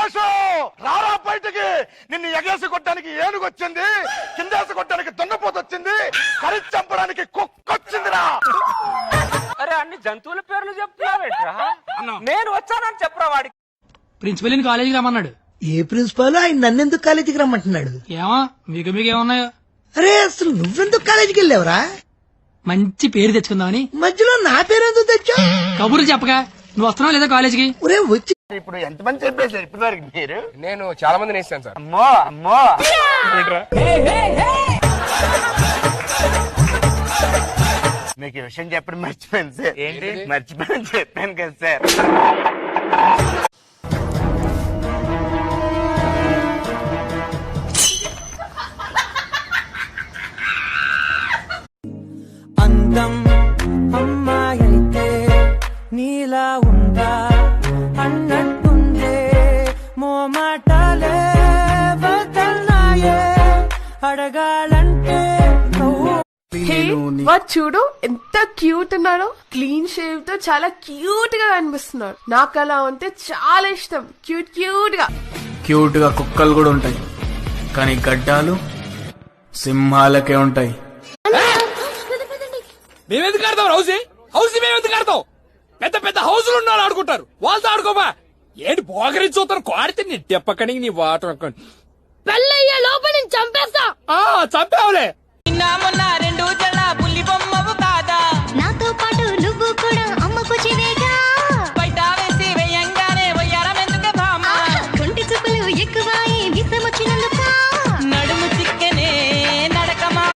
వెంకటేశు రారా బయటికి. నిన్ను ఎగేసి కొట్టడానికి ఏనుగు వచ్చింది, కిందేసి కొట్టడానికి దున్నపోతు వచ్చింది, కరిచి చంపడానికి కుక్కొచ్చిందిరా. అరే అన్ని జంతువుల పేర్లు చెప్తున్నావేట్రా? నేను వచ్చానని చెప్పరా వాడికి. ప్రిన్సిపల్ కాలేజీకి రమ్మన్నాడు. ఏ ప్రిన్సిపాల్ ఆయన నన్నెందుకు కాలేజీకి రమ్మంటున్నాడు? ఏమో మీకేమున్నాయో. అరే అసలు నువ్వెందుకు కాలేజీకి వెళ్ళావురా? మంచి పేరు తెచ్చుకుందామని. మధ్యలో నా పేరెందుకు తెచ్చావు? కబుర్లు చెప్పగా నువ్వు వస్తున్నావు లేదా కాలేజీకి? ఒరే వచ్చి ఇప్పుడు ఎంతమంది చెప్పేశారు ఇప్పటి వరకు మీరు? నేను చాలా మందిని ఇస్తాను సార్. అమ్మో అమ్మో. మీకు ఈ విషయం చెప్పడం మర్చిపోయాను సార్. ఏంటి? మర్చిపోయాను చెప్పాను కదా సార్. అందం అమ్మాయైతే నీలా ఉందా అన్నట్టుందే మోమాటాలే వదల్నాయే అడగాలంటే వాడు చూడు ఎంత క్యూట్ ఉన్నాడో. క్లీన్ షేవ్ తో చాలా క్యూట్ గా కనిపిస్తున్నాడు. నాకు అలా ఉంటే చాలా ఇష్టం. క్యూట్ క్యూట్ గా. క్యూట్ గా కుక్కలు కూడా ఉంటాయి, కానీ గడ్డాలు సింహాలకే ఉంటాయి. మేమెందుకు ఆడతాం హౌస్ మేమెందుకు ఆడతాం? పెద్ద పెద్ద హౌసులు ఉన్నారు ఆడుకుంటారు, వాళ్ళతో ఆడుకోమా. ఏంటి పోగరించి చూస్తారు కోడితే నీ దెప్పకనికి నీ వాటర్ పెళ్ళయ్యే లోపల నేను చంపేస్తా. చంపావులే. నిన్న మొన్న 2 జల్ల